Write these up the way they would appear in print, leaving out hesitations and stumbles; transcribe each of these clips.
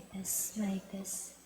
test, mic test.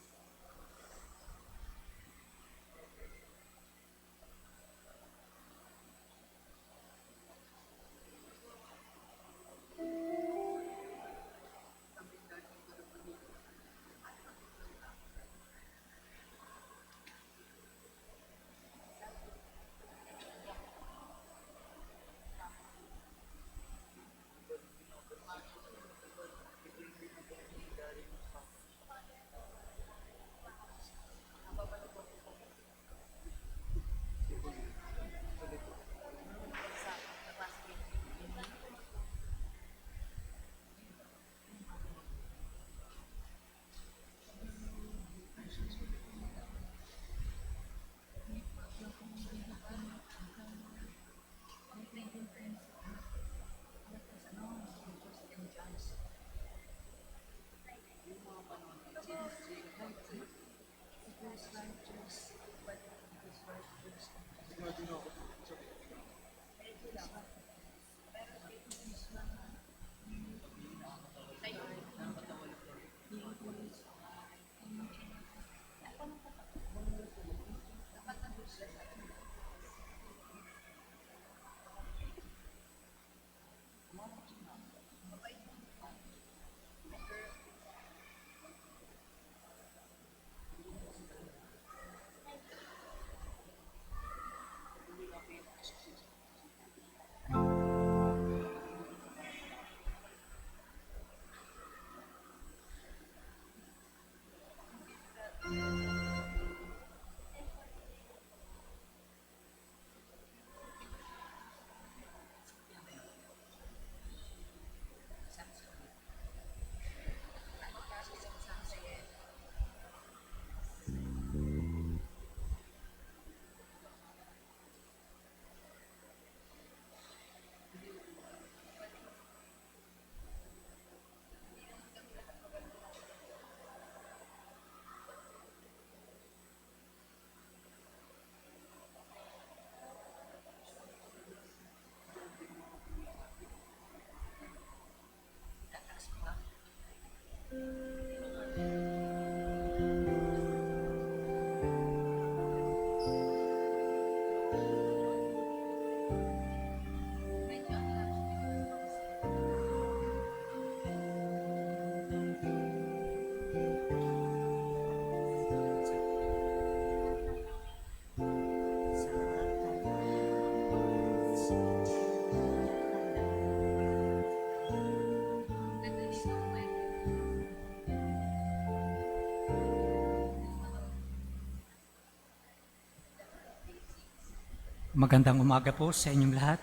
Magandang umaga po sa inyong lahat.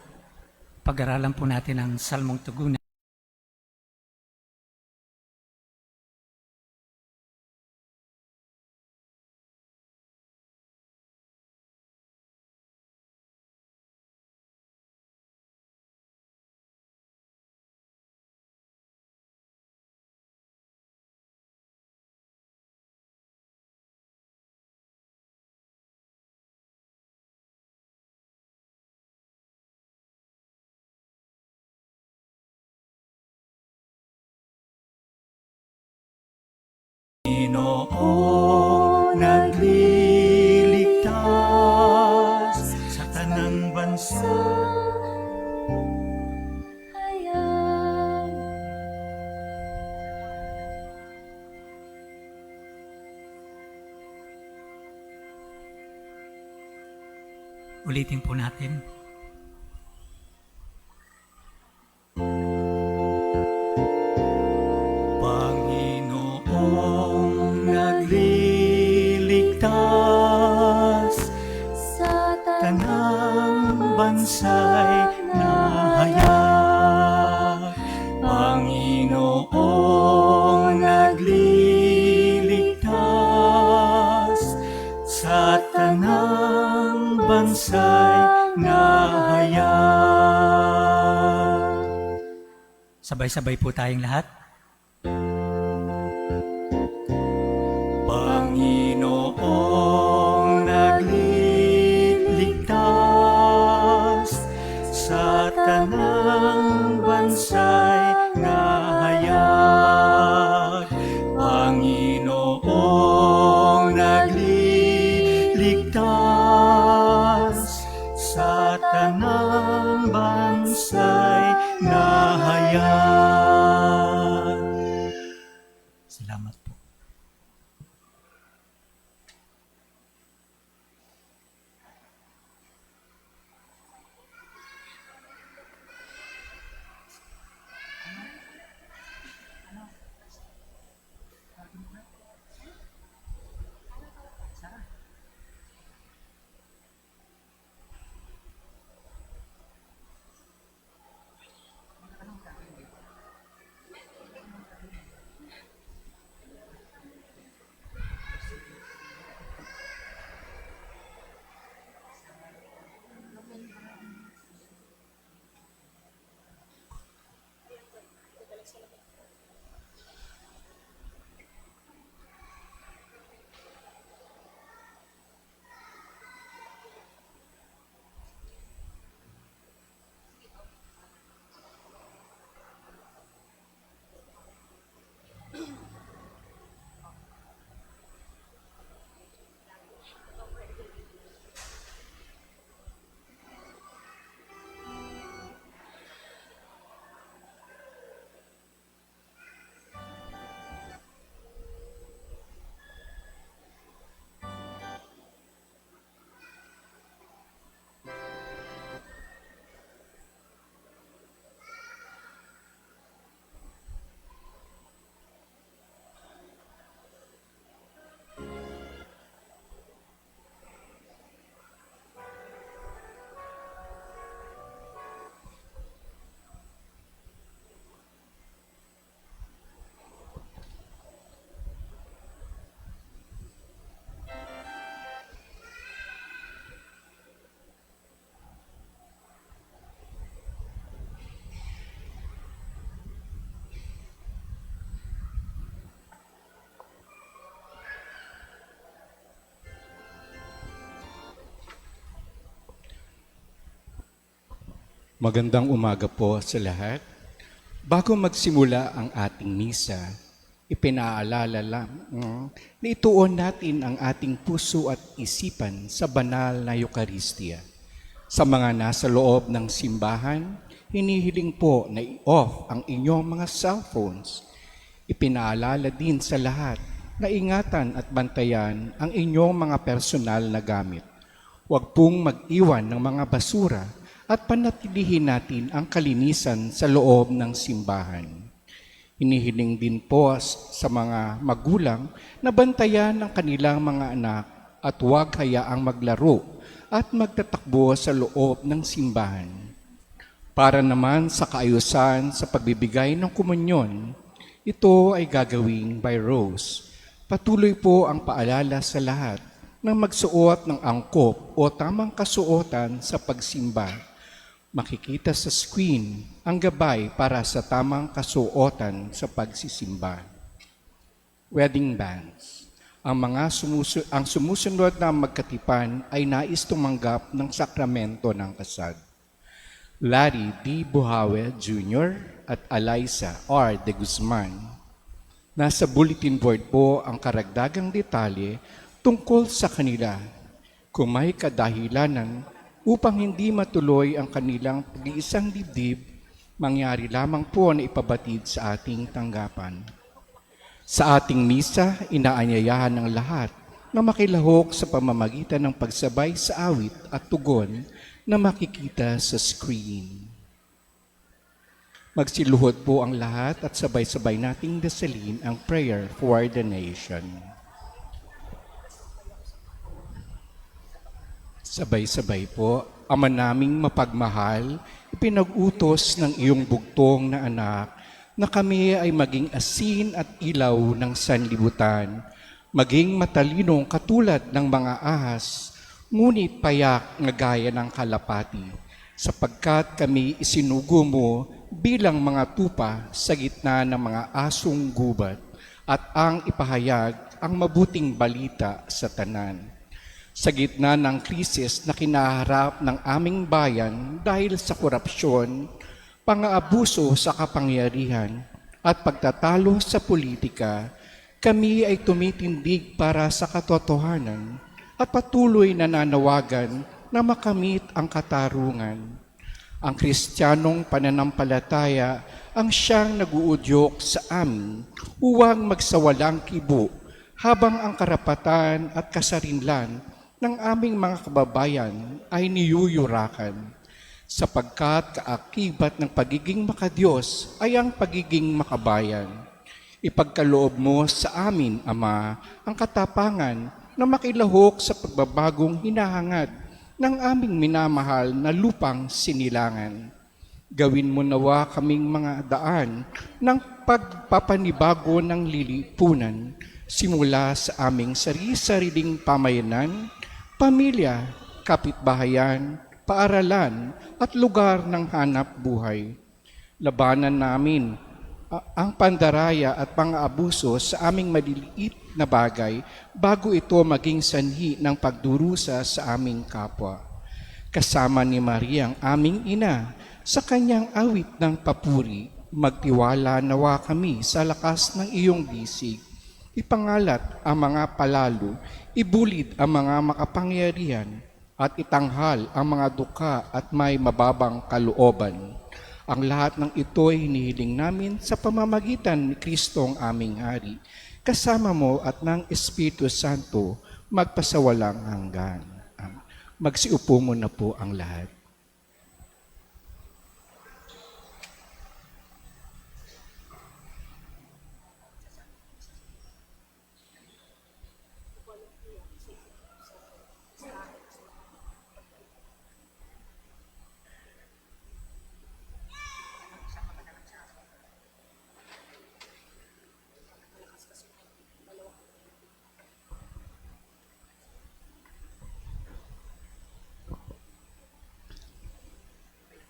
Pag-aralan po natin ang Salmong Tugunan. Ginoo nagliligtas sa tanang bansa. Ulitin po natin. Panginoong nagliligtas sa tanang bansa'y nahayag. Panginoong nagliligtas sa tanang bansa'y nahayag. Sabay-sabay po tayong lahat. Panginoong nagliligtas sa tanang bansa'y nahayag. Panginoong husay na hayag. Salamat po. Magandang umaga po sa lahat. Bago magsimula ang ating misa, ipinaalala lang na ituon natin ang ating puso at isipan sa banal na Eucharistia. Sa mga nasa loob ng simbahan, hinihiling po na i-off ang inyong mga cellphones. Ipinaalala din sa lahat na ingatan at bantayan ang inyong mga personal na gamit. Huwag pong mag-iwan ng mga basura at panatilihin natin ang kalinisan sa loob ng simbahan. Hinihiling din po sa mga magulang na bantayan ang kanilang mga anak at huwag hayaang maglaro at magtatakbo sa loob ng simbahan. Para naman sa kaayusan sa pagbibigay ng komunyon, ito ay gagawin by Rose. Patuloy po ang paalala sa lahat na magsuot ng angkop o tamang kasuotan sa pagsimba. Makikita sa screen ang gabay para sa tamang kasuotan sa pagsisimba. Wedding bands. Ang sumusunod na magkatipan ay nais tumanggap ng sakramento ng kasal. Larry D. Buhawe Jr. at Eliza R. de Guzman. Nasa bulletin board po ang karagdagang detalye tungkol sa kanila. Kung may kadahilanan upang hindi matuloy ang kanilang pag-iisang dibdib, mangyari lamang po na ipabatid sa ating tanggapan. Sa ating misa, inaanyayahan ng lahat na makilahok sa pamamagitan ng pagsabay sa awit at tugon na makikita sa screen. Magsiluhod po ang lahat at sabay-sabay nating dasalin ang prayer for the nation. Sabay-sabay po, Ama naming mapagmahal, ipinag-utos ng iyong bugtong na anak na kami ay maging asin at ilaw ng sanlibutan, maging matalinong katulad ng mga ahas, ngunit payak na gaya ng kalapati, sapagkat kami isinugo mo bilang mga tupa sa gitna ng mga asong gubat at ang ipahayag ang mabuting balita sa tanan. Sa gitna ng krisis na kinaharap ng aming bayan dahil sa korupsyon, pang-aabuso sa kapangyarihan at pagtatalo sa politika, kami ay tumitindig para sa katotohanan at patuloy na nanawagan na makamit ang katarungan. Ang Kristiyanong pananampalataya ang siyang naguudyok sa amin huwag magsawalang kibo habang ang karapatan at kasarinlan ng aming mga kababayan ay niyuyurakan. Sapagkat kaakibat ng pagiging makadiyos ay ang pagiging makabayan. Ipagkaloob mo sa amin, Ama, ang katapangan na makilahok sa pagbabagong hinahangad ng aming minamahal na lupang sinilangan. Gawin mo nawa kaming mga daan ng pagpapanibago ng lilipunan simula sa aming sari-sariling pamayanan, pamilya, kapitbahayan, paaralan at lugar ng hanap buhay. Labanan namin ang pandaraya at pang-aabuso sa aming maliliit na bagay bago ito maging sanhi ng pagdurusa sa aming kapwa. Kasama ni Maria ang aming ina sa kanyang awit ng papuri, magtiwala nawa kami sa lakas ng iyong bisig. Ipangalat ang mga palalo, ibulid ang mga makapangyarihan, at itanghal ang mga duka at may mababang kalooban. Ang lahat ng ito ay hinihiling namin sa pamamagitan ni Kristo ang aming Hari, kasama mo at ng Espiritu Santo, magpasawalang hanggan. Magsiupo mo na po ang lahat.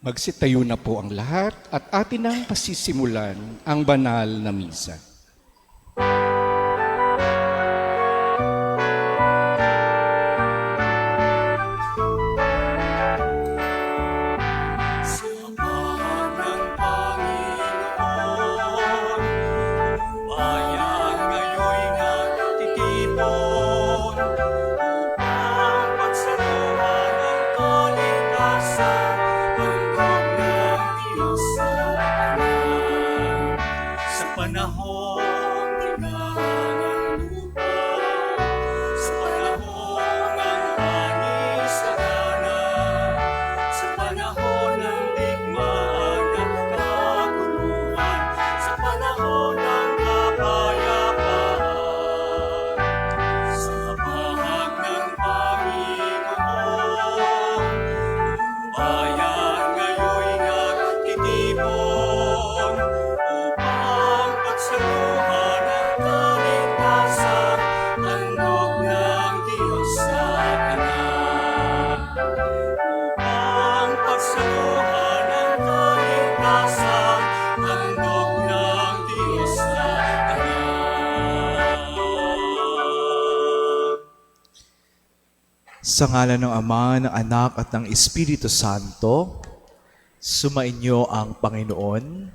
Magsitayo na po ang lahat at atin ang pasisimulan ang banal na misa. Sa ngalan ng Ama, ng Anak at ng Espiritu Santo, sumainyo ang Panginoon.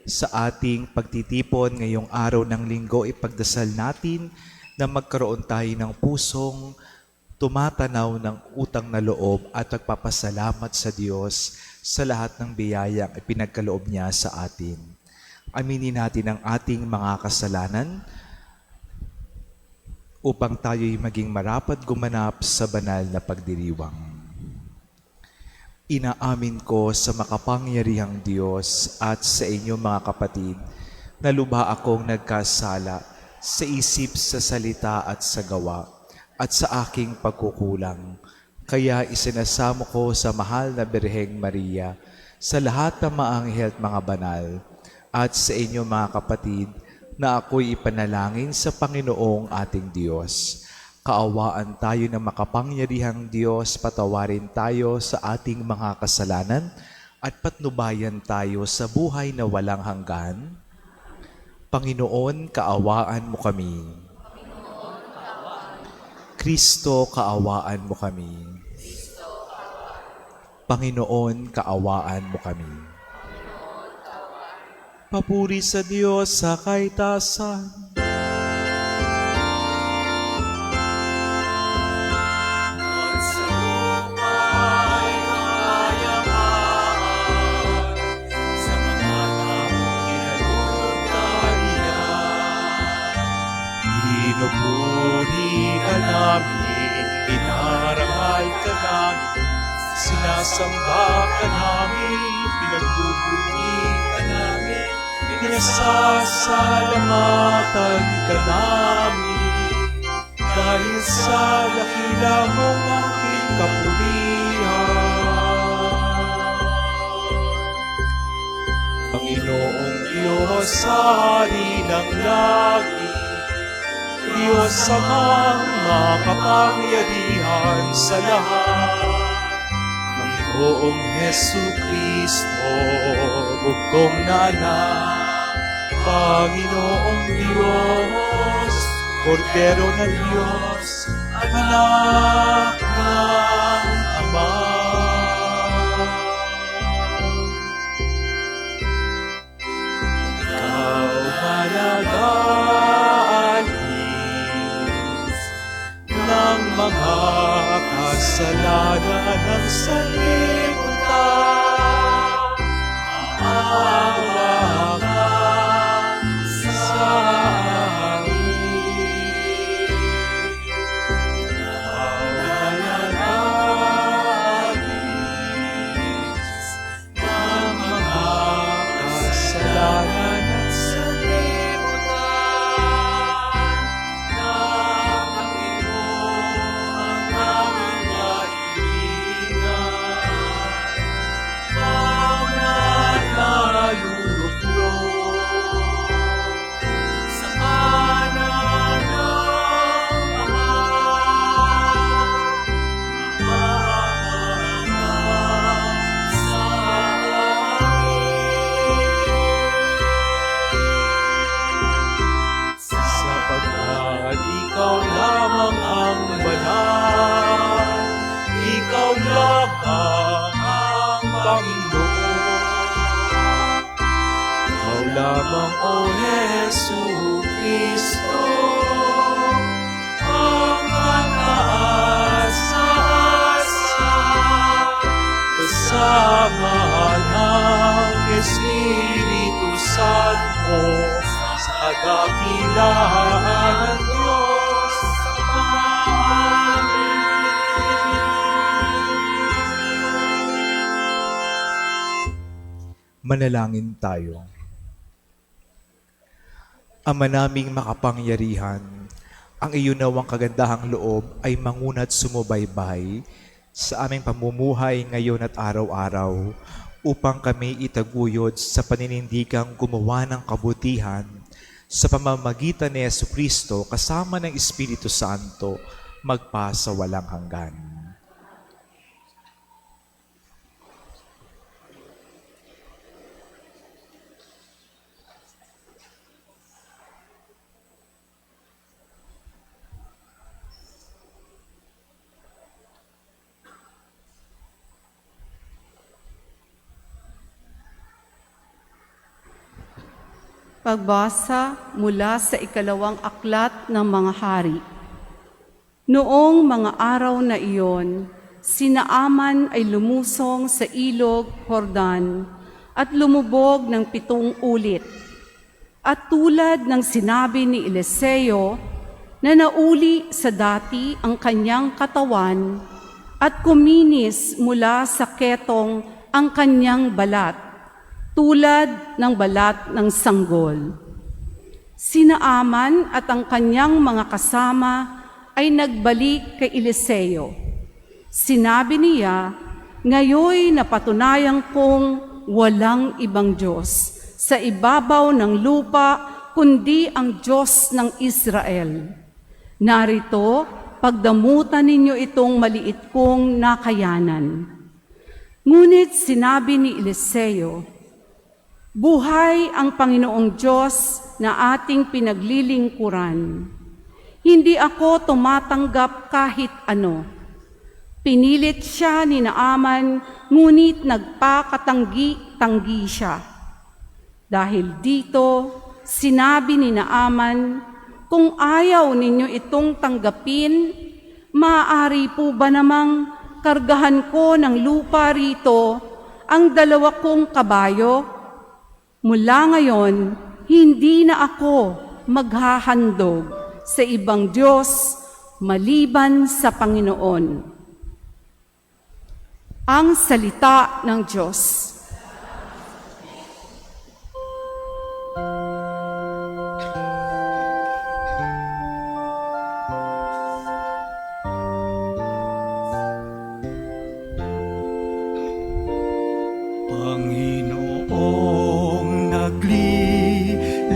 Sa ating pagtitipon ngayong araw ng linggo, ipagdasal natin na magkaroon tayo ng pusong tumatanaw ng utang na loob at nagpapasalamat sa Diyos sa lahat ng biyayang ipinagkaloob niya sa atin. Aminin natin ang ating mga kasalanan upang tayo'y maging marapat gumanap sa banal na pagdiriwang. Inaamin ko sa makapangyarihang Diyos at sa inyo mga kapatid na lubha akong nagkasala sa isip, sa salita at sa gawa at sa aking pagkukulang. Kaya isinasamo ko sa mahal na Birheng Maria, sa lahat ng mga anghel at mga banal, at sa inyo mga kapatid, na ako'y ipanalangin sa Panginoong ating Diyos. Kaawaan tayo ng makapangyarihang Diyos, patawarin tayo sa ating mga kasalanan at patnubayan tayo sa buhay na walang hanggan. Panginoon, kaawaan mo kami. Kristo, kaawaan mo kami. Panginoon, kaawaan mo kami. Papuri sa Diyos sa kaitasan. At sa lumay ng ayapan, Sinasamba ka namin, pinagbubuli ka namin, pinasasalamatan ka namin. Dahil sa dakila mong aking kapulihan. Panginoong Diyos, Hari ng langit, Diyos amang makapangyarihan sa lahat. Panginoong Hesu Kristo, bugtong na anak, Panginoong Diyos, Kordero ng Diyos, anak ng Ama. Ikaw managaalis ng mga kasalanan ng sanlibutan. Maawa ka sa amin. Ikaw managaalis ng mga kasalanan ng sanlibutan. Nakatid mo ang aming kaibigan. Bawat naluluklok sa kanan ng Ama. Maawa sa amin. Sapagkat ikaw lamang ang banal, ikaw lamang ang Panginoon. Ikaw lamang, O Hesu Kristo, ang pag-aasa, kasama ng Espiritu Santo, sa dakilaan ng Diyos Ama. Manalangin tayo. Ama naming makapangyarihan, ang iyon nawang kagandahang loob ay mangunat sumubaybay sa aming pamumuhay ngayon at araw-araw upang kami itaguyod sa paninindigang gumawa ng kabutihan sa pamamagitan ni Jesucristo kasama ng Espiritu Santo magpa sa walang hanggan. Pagbasa mula sa ikalawang aklat ng mga hari. Noong mga araw na iyon, si Naaman ay lumusong sa ilog Jordan at lumubog ng 7 ulit. At tulad ng sinabi ni Eliseo, na nauli sa dati ang kanyang katawan at kuminis mula sa ketong ang kanyang balat, tulad ng balat ng sanggol. Si Naaman at ang kanyang mga kasama ay nagbalik kay Eliseo. Sinabi niya, "Ngayoy napatunayan kong walang ibang Diyos sa ibabaw ng lupa kundi ang Diyos ng Israel. Narito, pagdamutan ninyo itong maliit kong nakayanan." Ngunit sinabi ni Eliseo, "Buhay ang Panginoong Diyos na ating pinaglilingkuran. Hindi ako tumatanggap kahit ano." Pinilit siya ni Naaman, ngunit nagpakatanggi-tanggi siya. Dahil dito, sinabi ni Naaman, "Kung ayaw ninyo itong tanggapin, maaari po ba namang kargahan ko ng lupa rito ang 2 kong kabayo? Mula ngayon, hindi na ako maghahandog sa ibang Diyos maliban sa Panginoon." Ang salita ng Diyos. Panginoong nagliligtas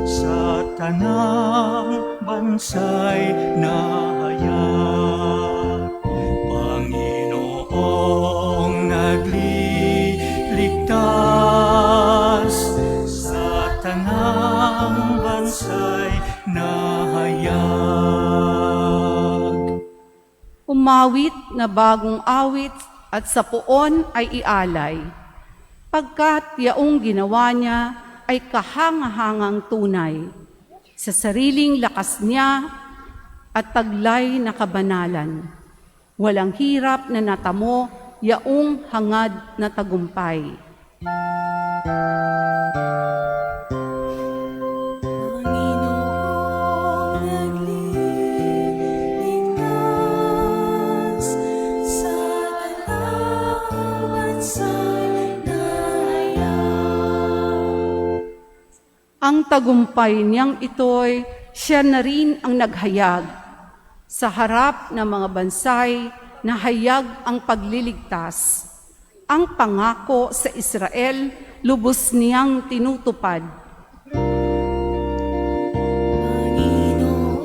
sa tanang bansay nahayag. Panginoong nagliligtas sa tanang bansay nahayag. Umawit na bagong awit at sa puon ay ialay, pagkat yaong ginawa niya ay kahangahangang tunay, sa sariling lakas niya at taglay na kabanalan. Walang hirap na natamo, yaong hangad na tagumpay. Panginoong nagliligtas sa talang bansay nahayag. Ang tagumpay niyang ito'y siya na rin ang naghayag. Sa harap ng mga bansay, nahayag ang pagliligtas. Ang pangako sa Israel, lubos niyang tinutupad. Panginoong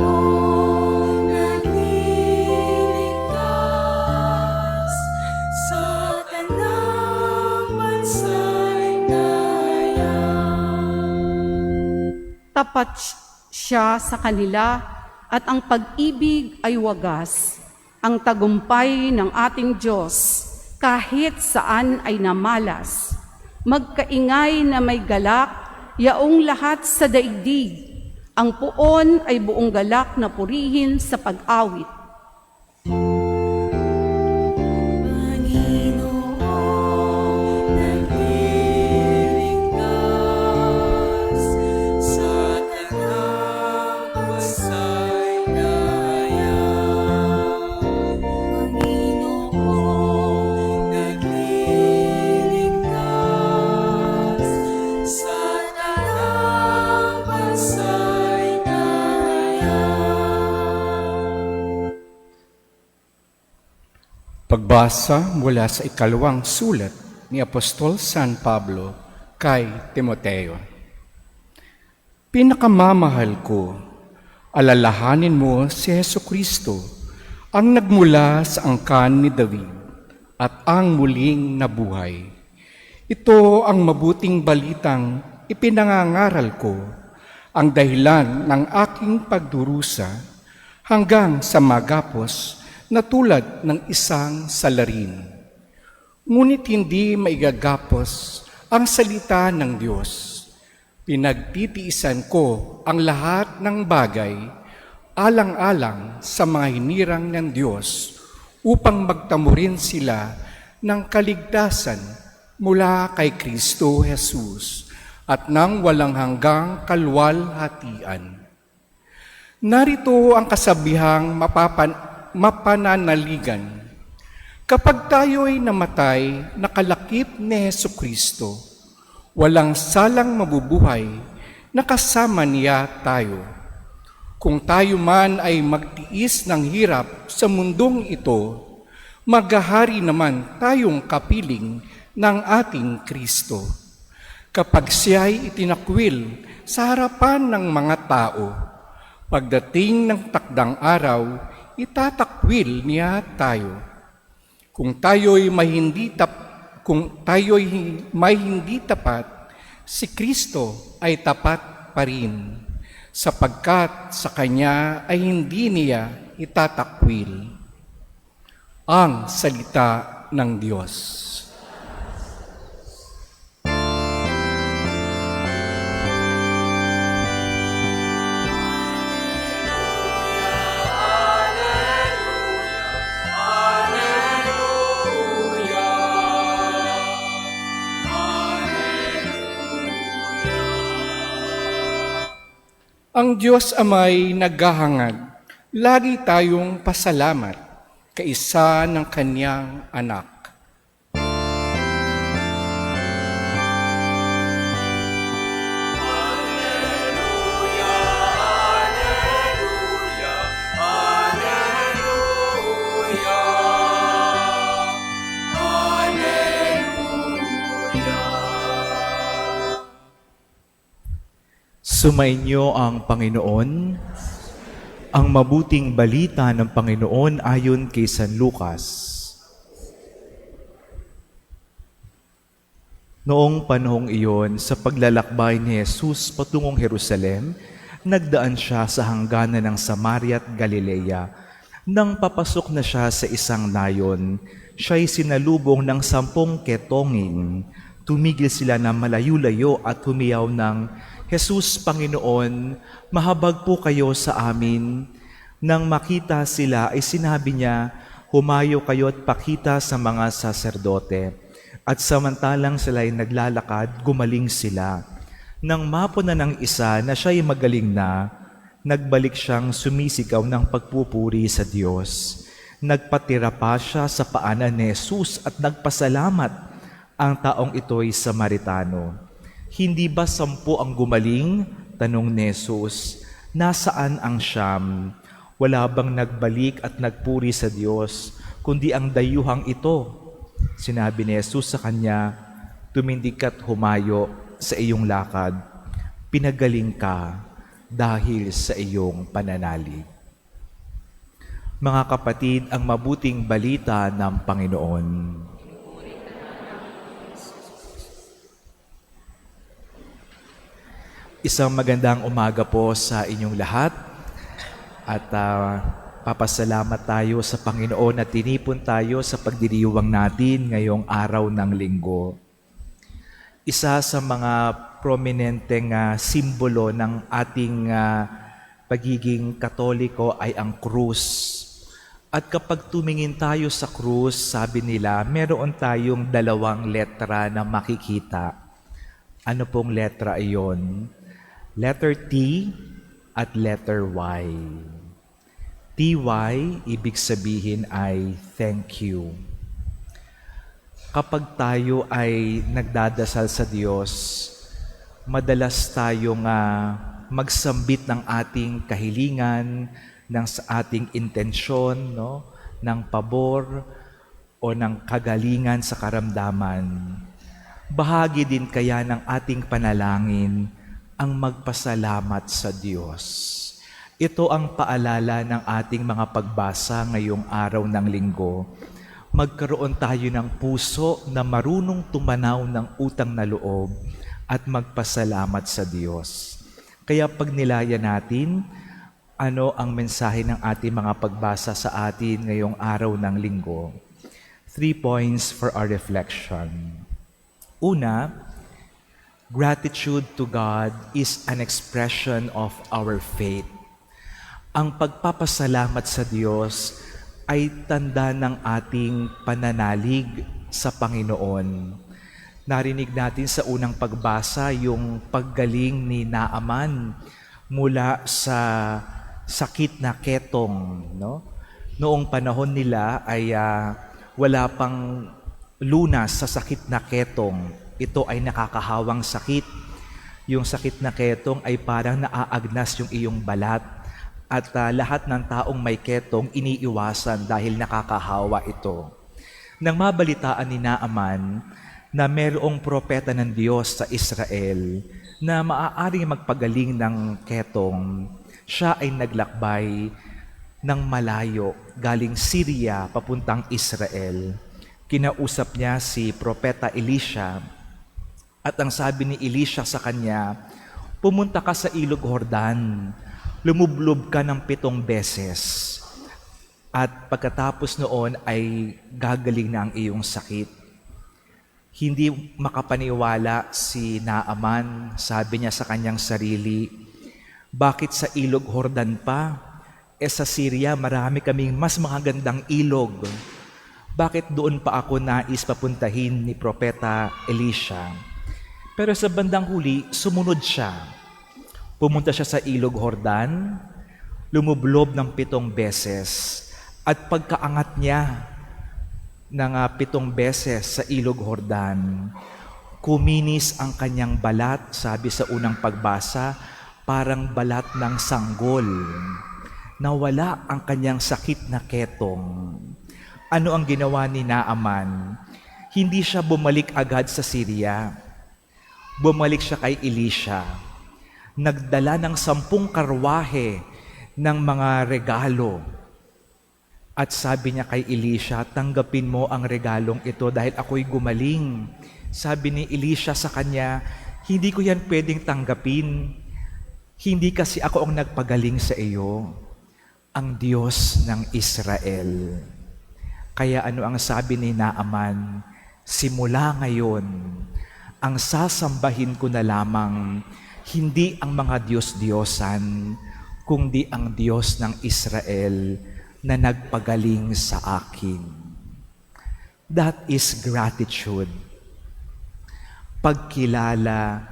nagliligtas sa talang bansay nahayag. Tapat siya sa kanila at ang pag-ibig ay wagas. Ang tagumpay ng ating Diyos kahit saan ay namalas. Magkaingay na may galak, yaong lahat sa daigdig. Ang puon ay buong galak na purihin sa pag-awit. Panginoong nagliligtas sa talang bansay nahayag. Panginoong nagliligtas sa talang bansay nahayag. Pagbasa mula sa ikalawang sulat ni Apostol San Pablo kay Timoteo. Pinakamamahal ko, alalahanin mo si Jesucristo, ang nagmula sa angkan ni David at ang muling nabuhay. Ito ang mabuting balitang ipinangangaral ko, ang dahilan ng aking pagdurusa hanggang sa magapos na tulad ng isang salarin. Ngunit hindi maigagapos ang salita ng Diyos. Pinagtitiisan ko ang lahat ng bagay alang-alang sa mga hinirang ng Diyos upang magtamo rin sila ng kaligtasan mula kay Kristo Jesus at ng walang hanggang kalwalhatian. Narito ang kasabihang mapananaligan. Kapag tayo'y namatay, nakalakip ni Jesucristo, walang salang mabubuhay, nakasama niya tayo. Kung tayo man ay magtiis ng hirap sa mundong ito, maghahari naman tayong kapiling ng ating Kristo. Kapag siya'y itinakwil sa harapan ng mga tao, pagdating ng takdang araw, itatakwil niya tayo. Kung tayo'y may hindi tapat, si Kristo ay tapat pa rin, sapagkat sa Kanya ay hindi niya itatakwil. Ang salita ng Diyos. Ang Diyos Ama'y naghahangad, lagi tayong pasalamat. kaisa ng kanyang anak. Sumainyo ang Panginoon. Ang mabuting balita ng Panginoon ayon kay San Lucas. Noong panahong iyon, sa paglalakbay ni Jesus patungong Jerusalem, nagdaan siya sa hangganan ng Samaria at Galilea. Nang papasok na siya sa isang nayon, siya'y sinalubong ng 10 ketongin. Tumigil sila na malayo-layo at humiyaw ng, Jesus, Panginoon, mahabag po kayo sa amin. Nang makita sila ay sinabi niya, humayo kayo at pakita sa mga saserdote. At samantalang sila'y naglalakad, gumaling sila. Nang mapuna ng isa na siya'y magaling na, nagbalik siyang sumisigaw ng pagpupuri sa Diyos. Nagpatira pa siya sa paanan ni Jesus at nagpasalamat. Ang taong ito'y Samaritano. Hindi ba 10 ang gumaling? Tanong ni Jesus. Nasaan ang 9? Wala bang nagbalik at nagpuri sa Diyos, kundi ang dayuhang ito? Sinabi ni Jesus sa kanya, tumindig ka't humayo sa iyong lakad. Pinagaling ka dahil sa iyong pananalig. Mga kapatid, ang mabuting balita ng Panginoon. Isang magandang umaga po sa inyong lahat at papasalamat tayo sa Panginoon na tinipon tayo sa pagdiriwang natin ngayong araw ng linggo. Isa sa mga prominenteng simbolo ng ating pagiging Katoliko ay ang krus. At kapag tumingin tayo sa krus, sabi nila, meron tayong 2 letra na makikita. Ano pong letra iyon? Letter T at letter Y. TY, ibig sabihin ay thank you. Kapag tayo ay nagdadasal sa Diyos, madalas tayong magsambit ng ating kahilingan, ng sa ating intensyon, no? Ng pabor o ng kagalingan sa karamdaman. Bahagi din kaya ng ating panalangin ang magpasalamat sa Diyos. Ito ang paalala ng ating mga pagbasa ngayong araw ng linggo. Magkaroon tayo ng puso na marunong tumanaw ng utang na loob at magpasalamat sa Diyos. Kaya pag nilaya natin, ano ang mensahe ng ating mga pagbasa sa atin ngayong araw ng linggo? 3 points for our reflection. Una, gratitude to God is an expression of our faith. Ang pagpapasalamat sa Diyos ay tanda ng ating pananalig sa Panginoon. Narinig natin sa unang pagbasa yung paggaling ni Naaman mula sa sakit na ketong. No? Noong panahon nila ay wala pang lunas sa sakit na ketong. Ito ay nakakahawang sakit. Yung sakit na ketong ay parang naaagnas yung iyong balat. At lahat ng taong may ketong iniiwasan dahil nakakahawa ito. Nang mabalitaan ni Naaman na mayroong propeta ng Diyos sa Israel na maaaring magpagaling ng ketong, siya ay naglakbay ng malayo galing Syria papuntang Israel. Kinausap niya si propeta Elisha. At ang sabi ni Elisha sa kanya, pumunta ka sa ilog Jordan, lumublob ka ng 7 beses, at pagkatapos noon ay gagaling na ang iyong sakit. Hindi makapaniwala si Naaman, sabi niya sa kanyang sarili, bakit sa ilog Jordan pa? Sa Syria marami kaming mas magandang ilog. Bakit doon pa ako nais papuntahin ni Propeta Elisha? Pero sa bandang huli, sumunod siya. Pumunta siya sa ilog Jordan, lumublob ng 7 beses, At pagkaangat niya ng 7 beses sa ilog Jordan, kuminis ang kanyang balat, sabi sa unang pagbasa, parang balat ng sanggol. Nawala ang kanyang sakit na ketong. Ano ang ginawa ni Naaman? Hindi siya bumalik agad sa Syria. Bumalik siya kay Elisha. Nagdala ng 10 karwahe ng mga regalo. At sabi niya kay Elisha, tanggapin mo ang regalong ito dahil ako'y gumaling. Sabi ni Elisha sa kanya, hindi ko yan pwedeng tanggapin. Hindi kasi ako ang nagpagaling sa iyo, ang Diyos ng Israel. Kaya ano ang sabi ni Naaman? Simula ngayon, ang sasambahin ko na lamang, hindi ang mga Diyos-Diyosan, kundi ang Diyos ng Israel na nagpagaling sa akin. That is gratitude. Pagkilala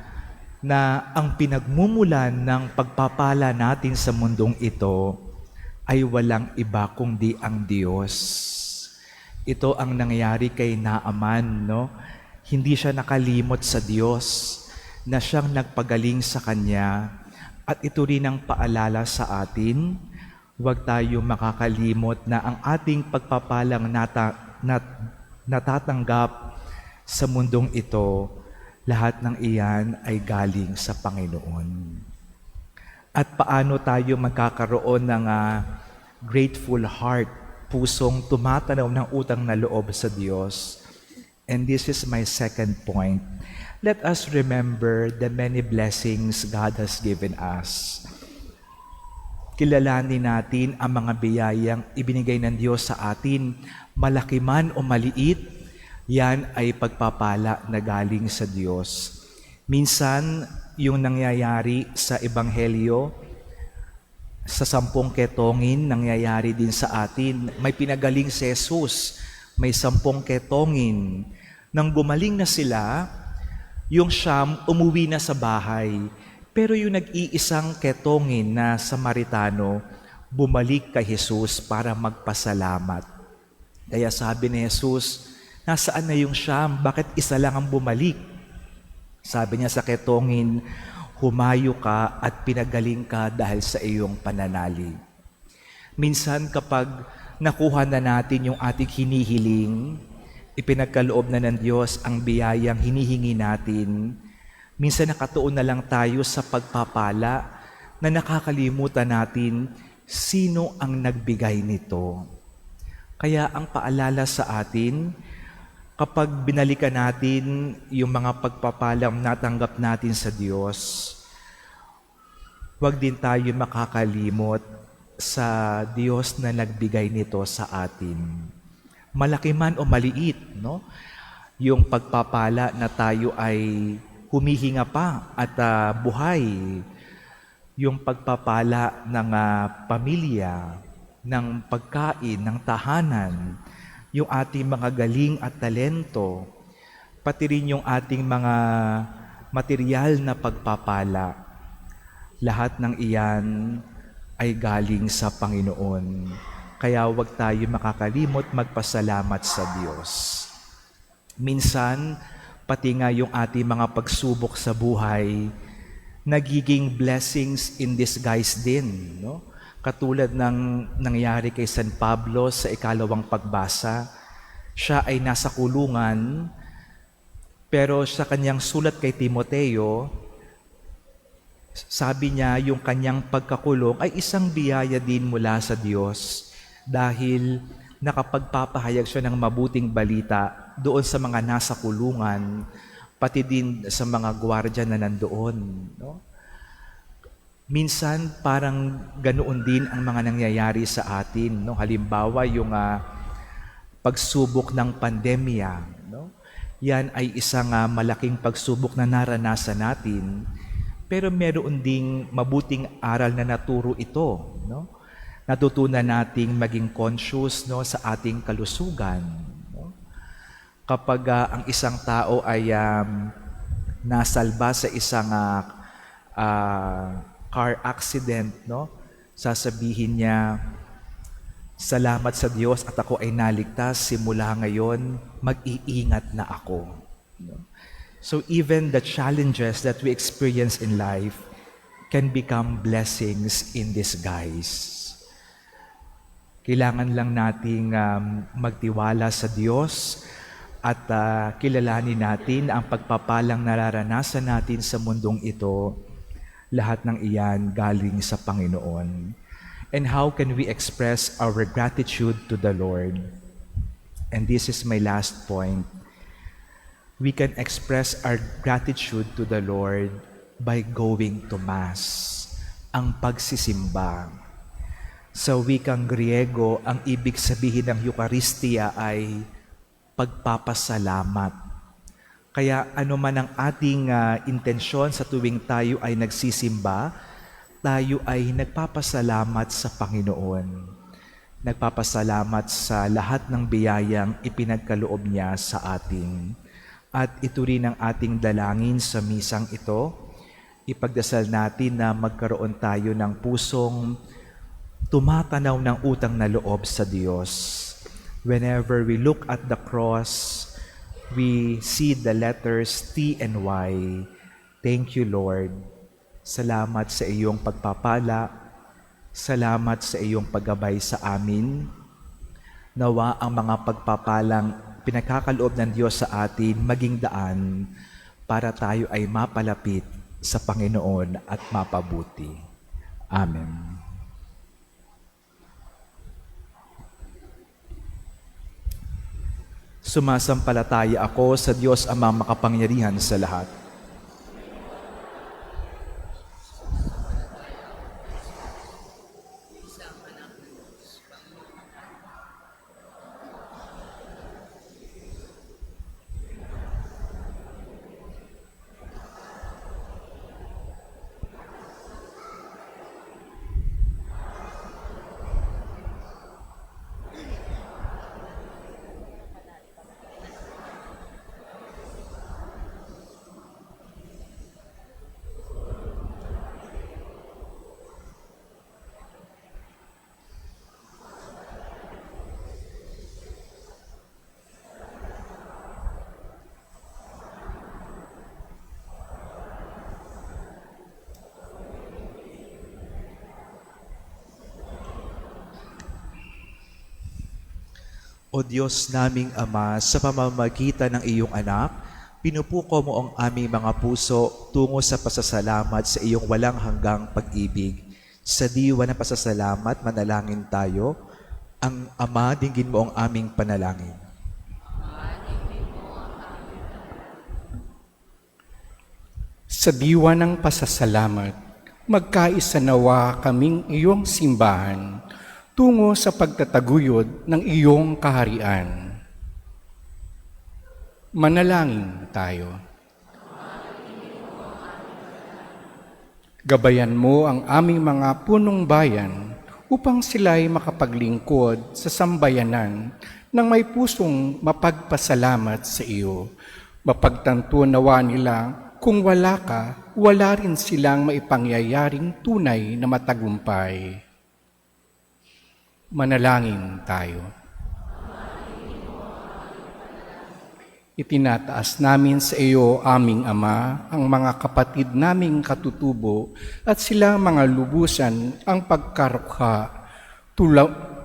na ang pinagmumulan ng pagpapala natin sa mundong ito ay walang iba kundi ang Diyos. Ito ang nangyari kay Naaman, no? Hindi siya nakalimot sa Diyos na siyang nagpagaling sa kanya. At ito rin ang paalala sa atin, huwag tayo makakalimot na ang ating pagpapalang natatanggap sa mundong ito, lahat ng iyan ay galing sa Panginoon. At paano tayo magkakaroon ng grateful heart, pusong tumatanaw ng utang na loob sa Diyos? And this is my second point. Let us remember the many blessings God has given us. Kilalanin natin ang mga biyayang ibinigay ng Diyos sa atin, malaki man o maliit, yan ay pagpapala na galing sa Diyos. Minsan, yung nangyayari sa Ebanghelyo, sa 10 ketongin, nangyayari din sa atin. May pinagaling si Jesus, may 10 ketongin. Nang gumaling na sila, yung siyam umuwi na sa bahay. Pero yung nag-iisang ketongin na Samaritano, bumalik kay Jesus para magpasalamat. Kaya sabi ni Jesus, nasaan na yung siyam? Bakit isa lang ang bumalik? Sabi niya sa ketongin, humayo ka at pinagaling ka dahil sa iyong pananalig. Minsan kapag nakuha na natin yung ating hinihiling, ipinagkaloob na ng Diyos ang biyayang hinihingi natin, minsan nakatuon na lang tayo sa pagpapala na nakakalimutan natin sino ang nagbigay nito. Kaya ang paalala sa atin, kapag binalikan natin yung mga pagpapalang natanggap natin sa Diyos, huwag din tayo makakalimot sa Diyos na nagbigay nito sa atin. Malaki man o maliit, no? Yung pagpapala na tayo ay humihinga pa at buhay. Yung pagpapala ng pamilya, ng pagkain, ng tahanan, yung ating mga galing at talento, pati rin yung ating mga material na pagpapala. Lahat ng iyan ay galing sa Panginoon. Kaya huwag tayo makakalimot magpasalamat sa Diyos. Minsan, pati nga yung ating mga pagsubok sa buhay, nagiging blessings in disguise din, no? Katulad ng nangyari kay San Pablo sa 2nd pagbasa, siya ay nasa kulungan, pero sa kanyang sulat kay Timoteo, sabi niya yung kanyang pagkakulong ay isang biyaya din mula sa Diyos dahil nakapagpapahayag siya ng mabuting balita doon sa mga nasa kulungan, pati din sa mga gwardiya na nandoon, no? Minsan, parang ganoon din ang mga nangyayari sa atin. No? Halimbawa, yung pagsubok ng pandemya. No? Yan ay isang malaking pagsubok na naranasan natin. Pero meron ding mabuting aral na naturo ito. No? Natutunan nating maging conscious, no, sa ating kalusugan. No? Kapag ang isang tao ay nasalba sa isang car accident, no? Sasabihin niya, Salamat sa Diyos at ako ay naligtas. Simula ngayon, mag-iingat na ako. So even the challenges that we experience in life can become blessings in disguise. Kailangan lang nating magtiwala sa Diyos at kilalanin natin ang pagpapalang nararanasan natin sa mundong ito. Lahat ng iyan galing sa Panginoon. And how can we express our gratitude to the Lord? And this is my last point. We can express our gratitude to the Lord by going to Mass, ang pagsisimba. Sa wikang Griego, ang ibig sabihin ng Eucharistia ay pagpapasalamat. Kaya ano man ang ating intensyon sa tuwing tayo ay nagsisimba, tayo ay nagpapasalamat sa Panginoon. Nagpapasalamat sa lahat ng biyayang ipinagkaloob niya sa atin. At ito rin ang ating dalangin sa misang ito. Ipagdasal natin na magkaroon tayo ng pusong tumatanaw ng utang na loob sa Diyos. Whenever we look at the cross, we see the letters T and Y. Thank you, Lord. Salamat sa iyong pagpapala. Salamat sa iyong paggabay sa amin. Nawa ang mga pagpapalang pinagkakaloob ng Diyos sa atin maging daan para tayo ay mapalapit sa Panginoon at mapabuti. Amen. Sumasampalataya ako sa Diyos Amang makapangyarihan sa lahat. O Diyos naming Ama, sa pamamagitan ng iyong anak, pinupuko mo ang aming mga puso tungo sa pasasalamat sa iyong walang hanggang pag-ibig. Sa diwa ng pasasalamat, manalangin tayo. Ang Ama, dinggin mo ang aming panalangin. Sa diwa ng pasasalamat, magkaisa nawa kaming iyong simbahan tungo sa pagtataguyod ng iyong kaharian. Manalangin tayo. Gabayan mo ang aming mga punong bayan upang sila'y makapaglingkod sa sambayanan ng may pusong mapagpasalamat sa iyo. Mapagtanto nawa nila kung wala ka, wala rin silang maipangyayaring tunay na matagumpay. Manalangin tayo. Itinataas namin sa iyo, aming Ama, ang mga kapatid naming katutubo at sila mga lubusan ang pagkarukha.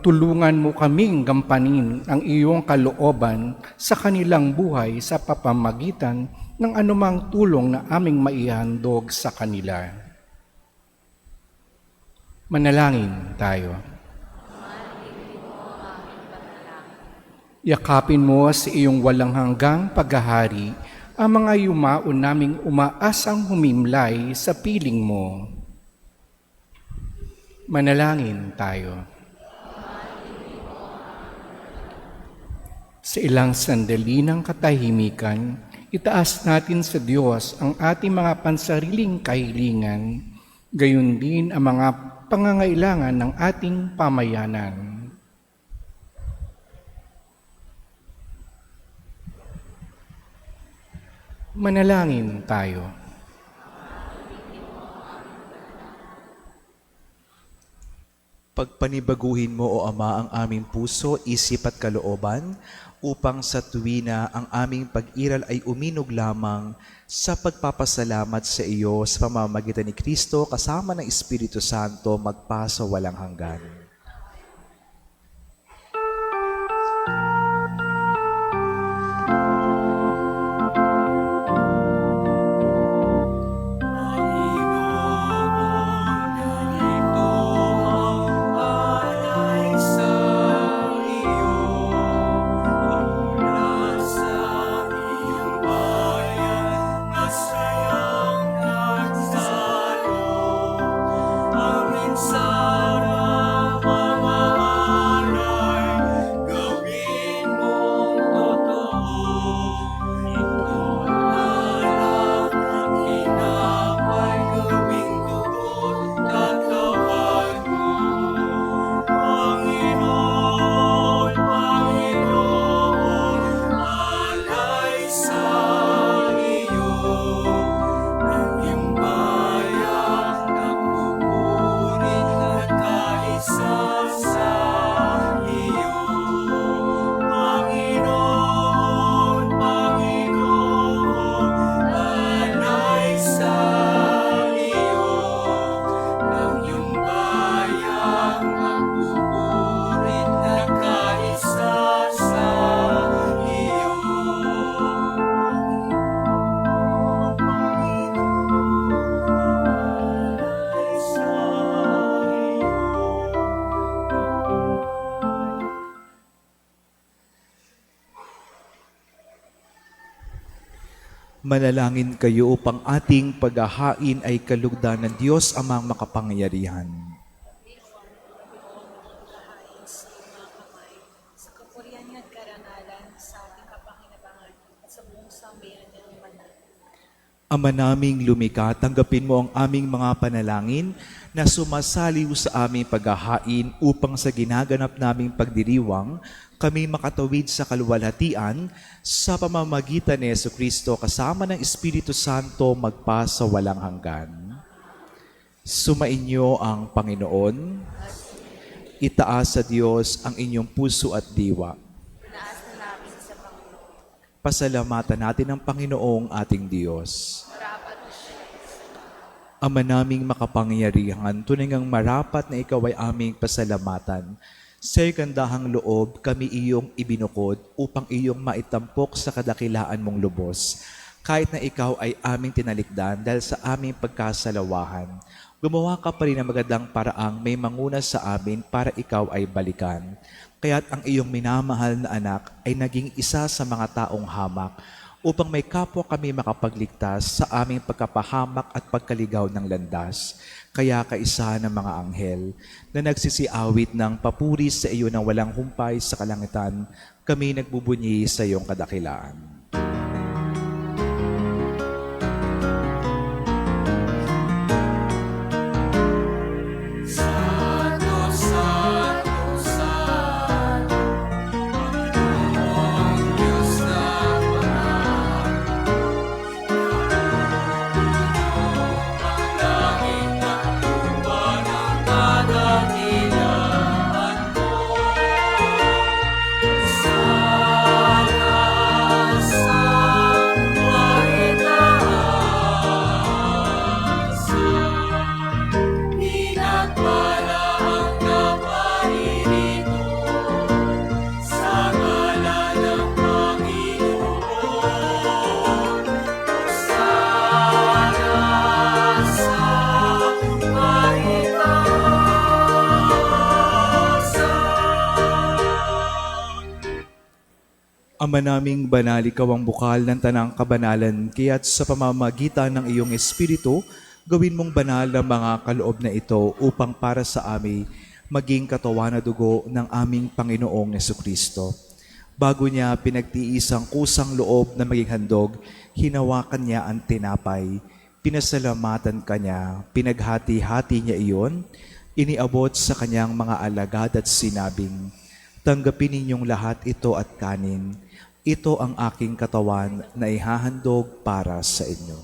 Tulungan mo kaming gampanin ang iyong kalooban sa kanilang buhay sa papamagitan ng anumang tulong na aming maihandog sa kanila. Manalangin tayo. Yakapin mo sa iyong walang hanggang paghahari ang mga yumaon naming umaasang humimlay sa piling mo. Manalangin tayo. Sa ilang sandali ng katahimikan, itaas natin sa Diyos ang ating mga pansariling kahilingan, gayon din ang mga pangangailangan ng ating pamayanan. Manalangin tayo. Pagpanibaguhin mo, O Ama, ang aming puso, isip at kalooban, upang sa tuwina ang aming pag-iral ay uminog lamang sa pagpapasalamat sa iyo sa pamamagitan ni Kristo kasama ng Espiritu Santo magpasa walang hanggan. Manalangin kayo upang ating paghahain ay kalugdan ng Diyos Amang makapangyarihan. Sa kapurihan at karangalan sa ating kapakinabangan at sa buong sambayan ng banal. Ama naming lumikha, tanggapin mo ang aming mga panalangin na sumasaliw sa aming paghahain upang sa ginaganap naming pagdiriwang, kami makatawid sa kaluwalhatian sa pamamagitan ni Jesucristo kasama ng Espiritu Santo magpasa walang hanggan. Sumainyo ang Panginoon. Itaas sa Diyos ang inyong puso at diwa. Naas na namin sa Panginoon. Pasalamatan natin ang Panginoong ating Diyos. Marapat na siya. Ama naming makapangyarihan, tunay ngang marapat na ikaw ay aming pasalamatan. Sa gandahang loob, kami iyong ibinukod upang iyong maitampok sa kadakilaan mong lubos. Kahit na ikaw ay aming tinalikdan dahil sa aming pagkasalawahan, gumawa ka pa rin ng magandang paraang may manguna sa amin para ikaw ay balikan. Kaya't ang iyong minamahal na anak ay naging isa sa mga taong hamak upang may kapwa kami makapagligtas sa aming pagkapahamak at pagkaligaw ng landas. Kaya kaisa ng mga anghel na nagsisiawit ng papuri sa iyo ng walang humpay sa kalangitan, kami nagbubunyi sa iyong kadakilaan. Ama naming banal, ikaw ang bukal ng tanang kabanalan, kaya't sa pamamagitan ng iyong Espiritu, gawin mong banal ang mga kaloob na ito upang para sa amin maging katawan na dugo ng aming Panginoong Jesucristo. Bago niya pinagtiis ang kusang loob na maging handog, hinawakan niya ang tinapay, pinasalamatan kanya, pinaghati-hati niya iyon, iniabot sa kanyang mga alagad at sinabing, "Tanggapin ninyong lahat ito at kanin. Ito ang aking katawan na ihahandog para sa inyo."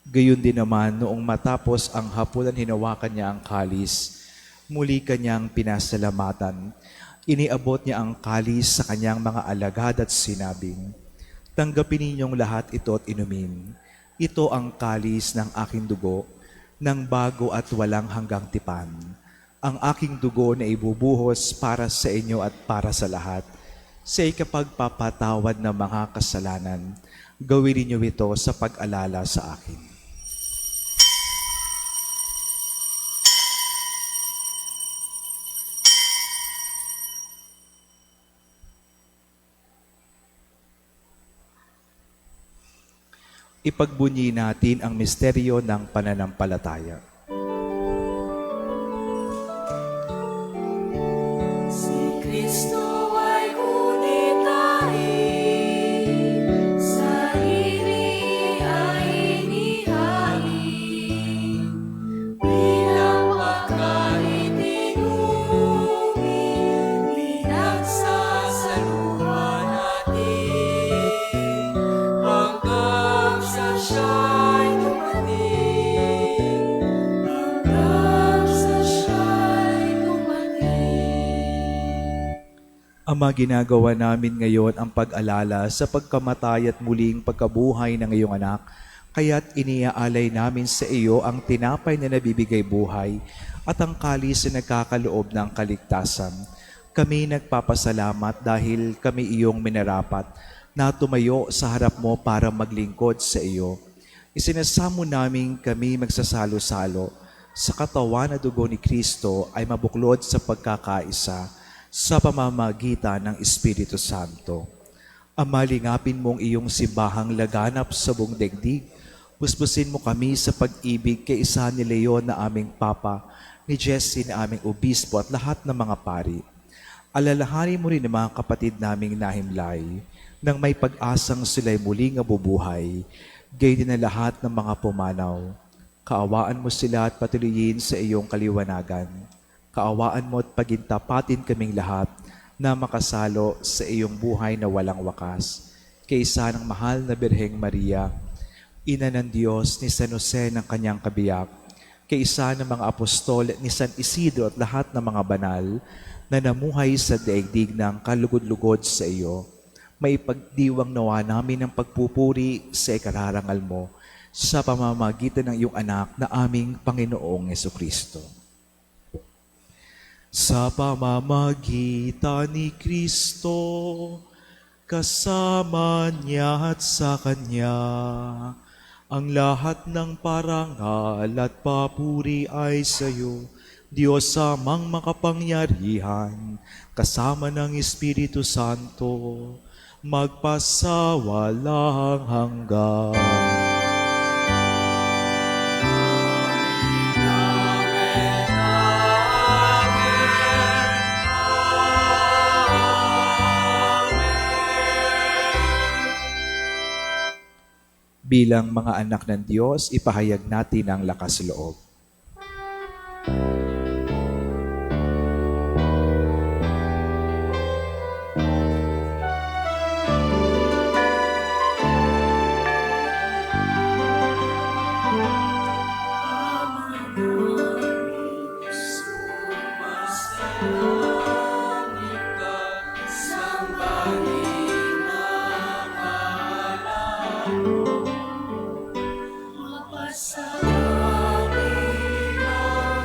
Gayon din naman noong matapos ang hapunan hinawakan niya ang kalis, muli kanyang pinasalamatan. Iniabot niya ang kalis sa kanyang mga alagad at sinabing, "Tanggapin ninyong lahat ito at inumin. Ito ang kalis ng aking dugo, ng bago at walang hanggang tipan. Ang aking dugo na ibubuhos para sa inyo at para sa lahat. Sa ikapagpapatawad ng mga kasalanan, gawin ninyo ito sa pag-alala sa akin." Ipagbunyi natin ang misteryo ng pananampalataya. Si Kristo ay gunitahin, sarili ay inihain, bilang pagkain inumin, pinagsasaluhan natin, hanggang sa siya'y dumating, hanggang sa siya'y dumating. Ama, ginagawa namin ngayon ang pag-alala sa pagkamatay at muling pagkabuhay ng iyong anak, kaya't iniaalay namin sa iyo ang tinapay na nabibigay buhay at ang kalis na nagkakaloob ng kaligtasan. Kami nagpapasalamat dahil kami iyong minarapat na tumayo sa harap mo para maglingkod sa iyo. Isinasamo namin kami magsasalo-salo sa katawan at dugo ni Kristo ay mabuklod sa pagkakaisa sa pamamagitan ng Espiritu Santo. Ama, lingapin mong iyong simbahang laganap sa buong daigdig. Busbusin mo kami sa pag-ibig kay isa ni Leon na aming Papa, ni Jesse na aming Obispo at lahat ng mga pari. Alalahanin mo rin ang mga kapatid naming nahimlay nang may pag-asang sila'y muling nabubuhay, gayon din ang lahat ng mga pumanaw. Kaawaan mo sila at patuloyin sa iyong kaliwanagan. Kaawaan mo at pagintapatin kaming lahat na makasalo sa iyong buhay na walang wakas. Kaysa ng mahal na Birheng Maria, Ina ng Diyos ni San Jose ng kanyang kabiyak, kaysa ng mga apostol ni San Isidro at lahat ng mga banal na namuhay sa daigdig ng kalugod-lugod sa iyo, may pagdiwang nawa namin ng pagpupuri sa ikararangal mo sa pamamagitan ng iyong anak na aming Panginoong Jesucristo. Sa pamamagitan ni Kristo, kasama niya at sa Kanya, ang lahat ng parangal at papuri ay sa iyo, Diyos Amang makapangyarihan, kasama ng Espiritu Santo, magpasawalang hanggan. Bilang mga anak ng Diyos, ipahayag natin ang lakas loob. Mapasabi ng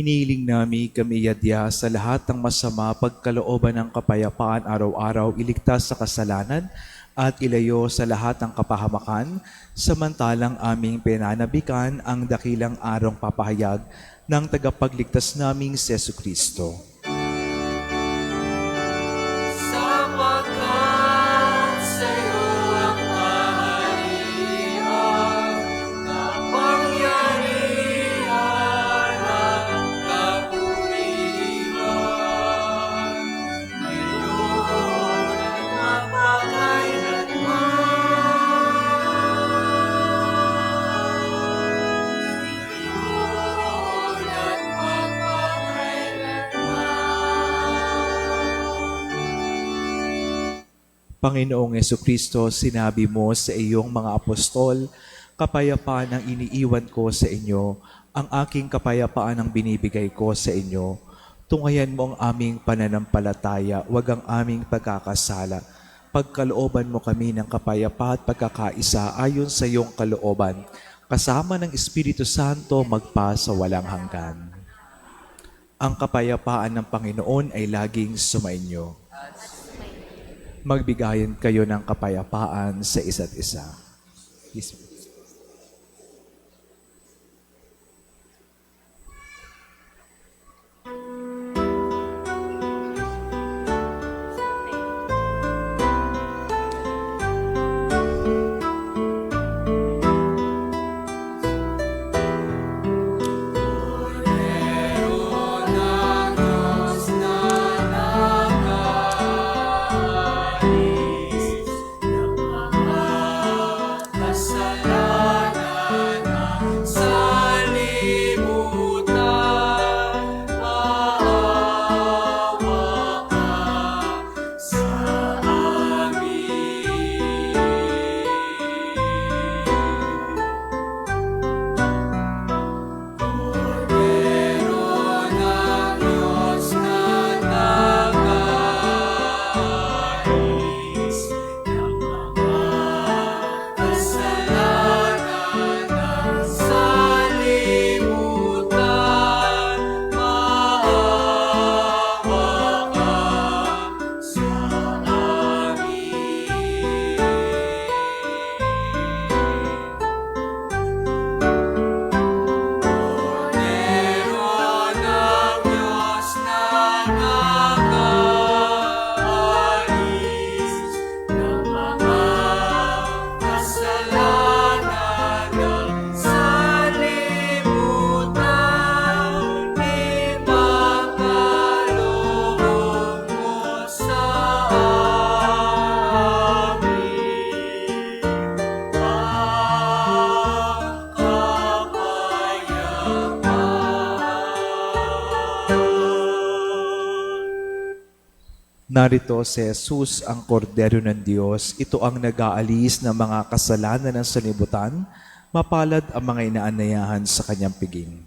Hinihiling namin kami yadya sa lahat ng masama pagkalooban ng kapayapaan araw-araw, iligtas sa kasalanan at ilayo sa lahat ng kapahamakan, samantalang aming pinanabikan ang dakilang arong papahayag ng tagapagligtas naming si Jesucristo. Sapagkat sa'yo ang kaharian, kapangyarihan at kapurihan, ngayon at magpakailanman. Ngayon at magpakailanman. Panginoong Jesucristo, sinabi mo sa iyong mga apostol, kapayapaan ang iniiwan ko sa inyo, ang aking kapayapaan ang binibigay ko sa inyo. Tunghayan mo ang aming pananampalataya, wag ang aming pagkakasala. Pagkalooban mo kami ng kapayapa at pagkakaisa ayon sa iyong kalooban, kasama ng Espiritu Santo magpa sa walang hanggan. Ang kapayapaan ng Panginoon ay laging sumainyo. Magbigayan kayo ng kapayapaan sa isa't isa. Yes. Narito si Jesus, ang kordero ng Diyos. Ito ang nag-aalis ng mga kasalanan ng sanlibutan. Mapalad ang mga inaanayahan sa kanyang piging.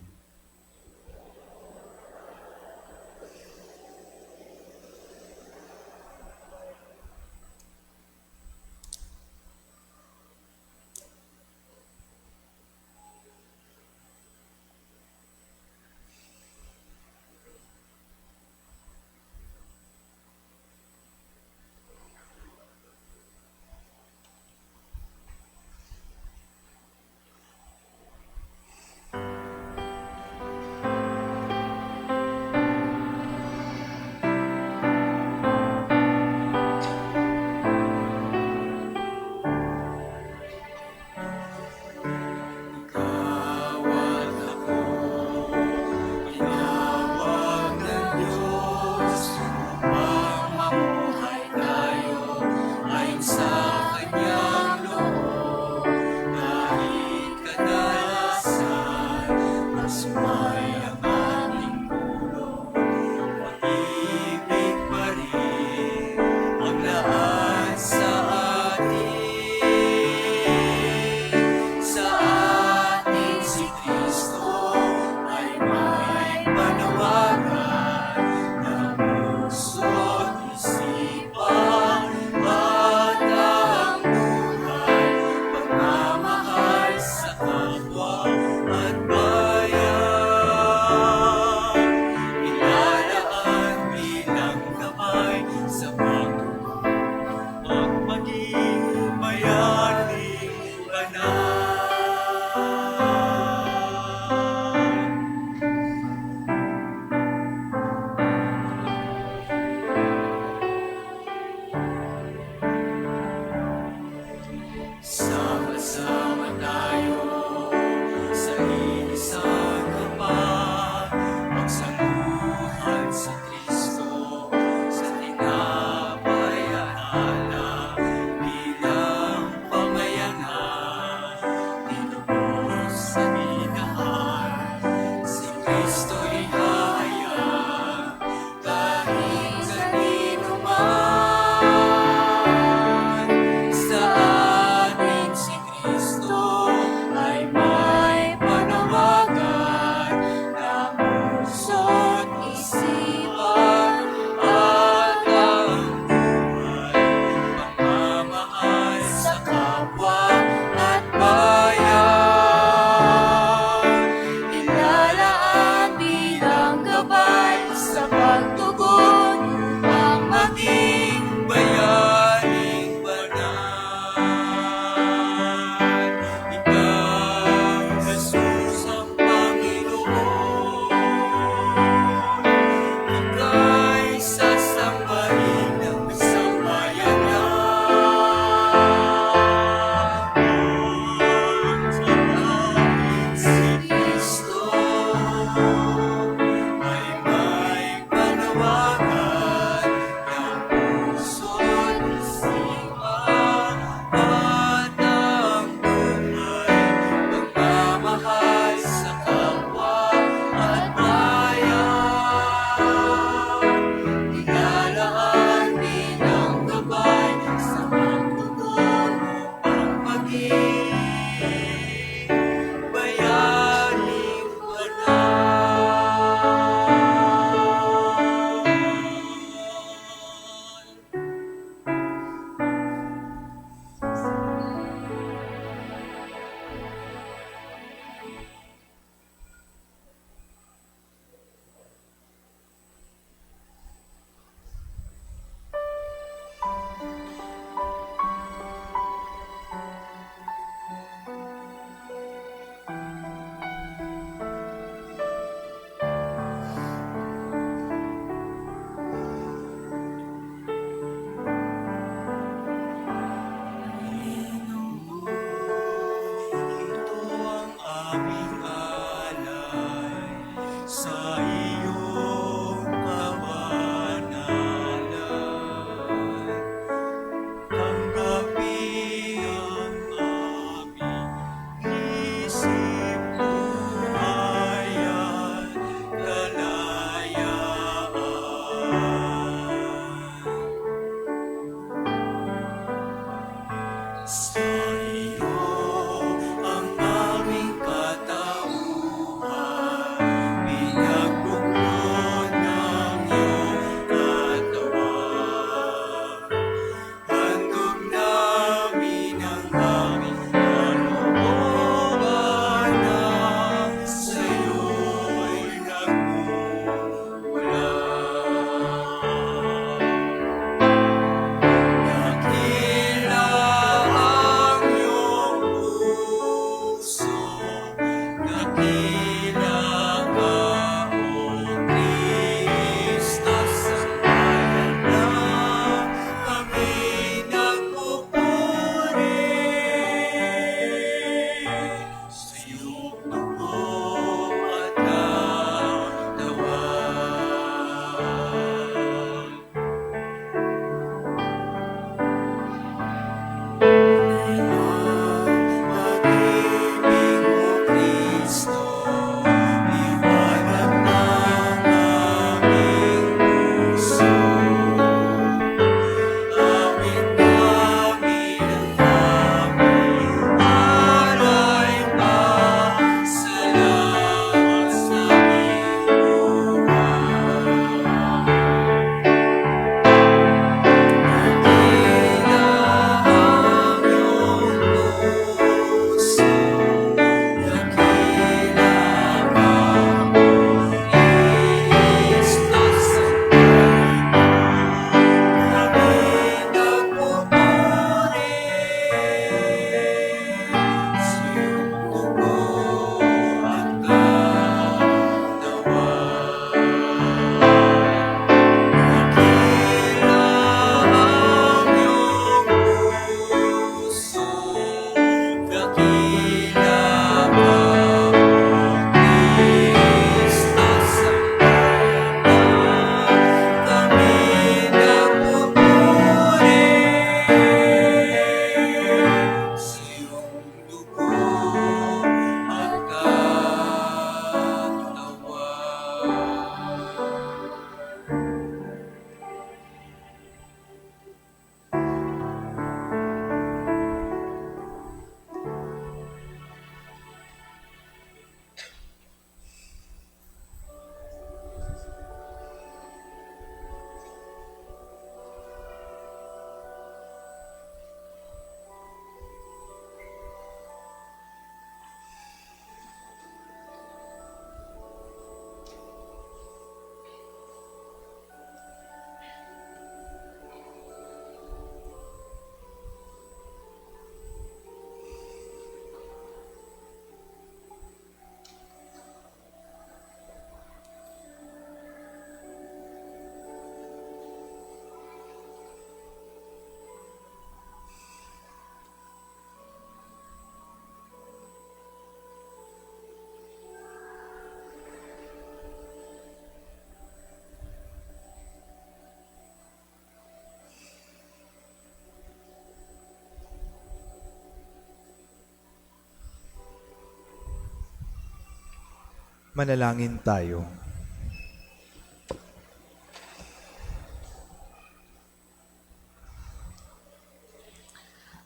Manalangin tayo.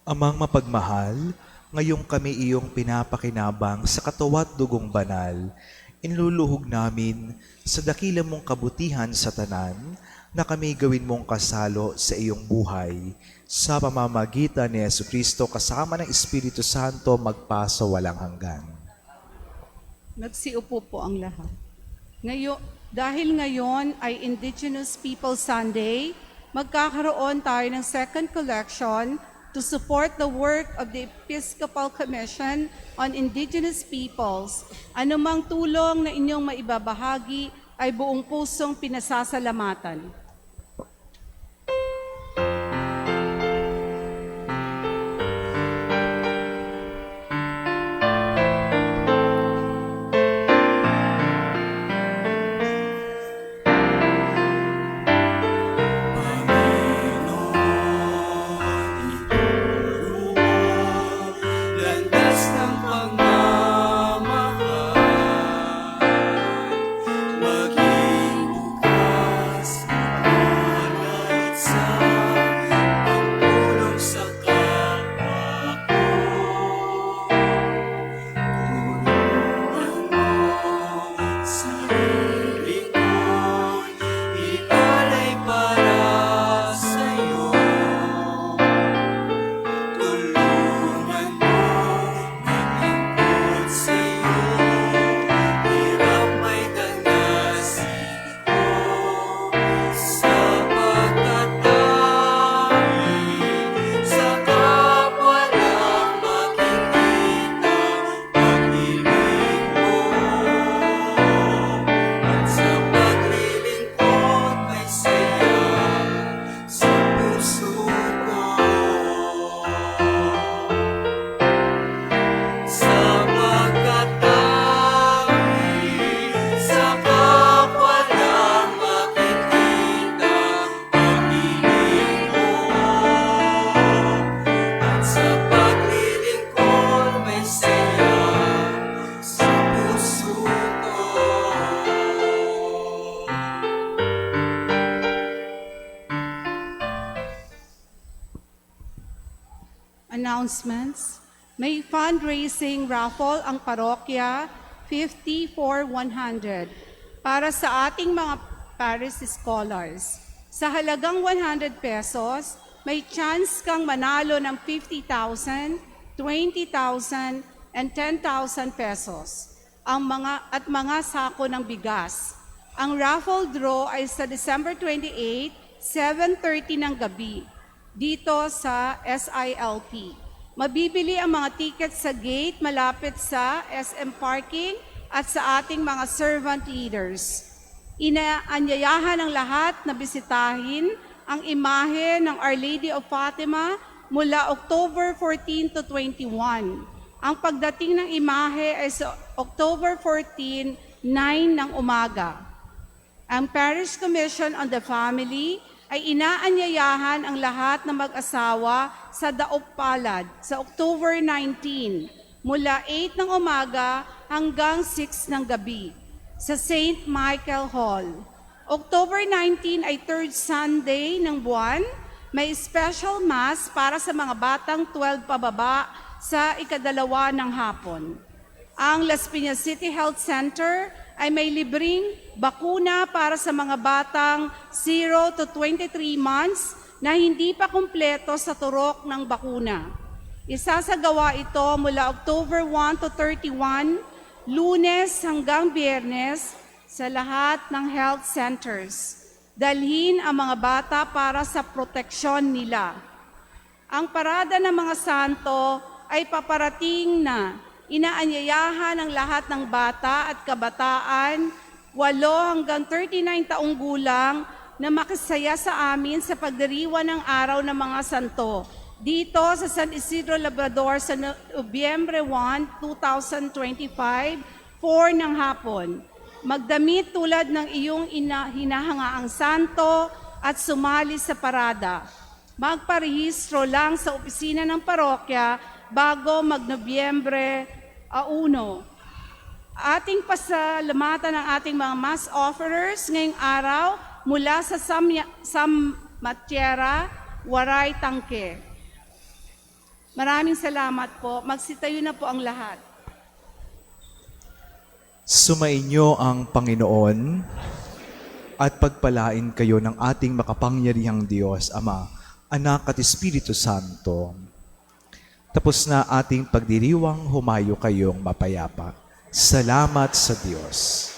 Amang mapagmahal, ngayong kami iyong pinapakinabang sa katawan at dugong banal, inluluhog namin sa dakila mong kabutihan sa tanan na kami gawin mong kasalo sa iyong buhay sa pamamagitan ni Jesucristo kasama ng Espiritu Santo magpasa walang hanggan. Magsiupo po ang lahat. Dahil ngayon ay Indigenous People Sunday, magkakaroon tayo ng second collection to support the work of the Episcopal Commission on Indigenous Peoples. Anumang tulong na inyong maibabahagi ay buong pusong pinasasalamatan. Landas ng pagmamahal, maging bukas, magalait sa pagtulong sa kapwa ko. Tulungan mo sarili ko, ialay para sa'yo. Tulungan mo maglingkod sa'yo, hirap may danasin ko, sapagkat tanging sa kapwa lang makikita pag-ibig mo, at sa paglilingkod may saya sa puso ko. Sapagkat tanging sa kapwa lang makikita pag-ibig mo, at sa paglilingkod may saya sa puso ko. Announcements. May fundraising raffle ang parokya 50 for 100 para sa ating mga parish scholars. Sa halagang 100 pesos, may chance kang manalo ng 50,000, 20,000, and 10,000 pesos at mga sako ng bigas. Ang raffle draw ay sa December 28, 7:30 ng gabi dito sa SILP. Mabibili ang mga ticket sa gate malapit sa SM parking at sa ating mga servant leaders. Inaanyayahan ang lahat na bisitahin ang imahe ng Our Lady of Fatima mula October 14 to 21. Ang pagdating ng imahe ay sa October 14, 9 ng umaga. Ang Parish Commission on the Family ay inaanyayahan ang lahat na mag-asawa sa Daop Palad sa October 19 mula 8 ng umaga hanggang 6 ng gabi sa St. Michael Hall. October 19 ay third Sunday ng buwan. May special mass para sa mga batang 12 pababa sa ikadalawa ng hapon. Ang Las Piñas City Health Center ay may libreng bakuna para sa mga batang 0 to 23 months na hindi pa kumpleto sa turok ng bakuna. Isasagawa ito mula October 1 to 31, Lunes hanggang Biyernes sa lahat ng health centers. Dalhin ang mga bata para sa proteksyon nila. Ang parada ng mga santo ay paparating na. Inaanyayahan ang lahat ng bata at kabataan, 8 hanggang 39 taong gulang, na makisaya sa amin sa pagdiriwang ng Araw ng Mga Santo dito sa San Isidro Labrador sa Nobyembre 1, 2025, 4 ng hapon. Magdamit tulad ng iyong hinahangaang santo at sumali sa parada. Magparehistro lang sa opisina ng parokya bago mag-Nobyembre 1. Ating pasalamatan ng ating mga mass offerers ngayong araw mula sa Samatiera, Waray, Tangke. Maraming salamat po. Magsitayo na po ang lahat. Sumainyo ang Panginoon at pagpalain kayo ng ating makapangyarihang Diyos, Ama, Anak at Espiritu Santo. Tapos na ating pagdiriwang, humayo kayong mapayapa. Salamat sa Diyos.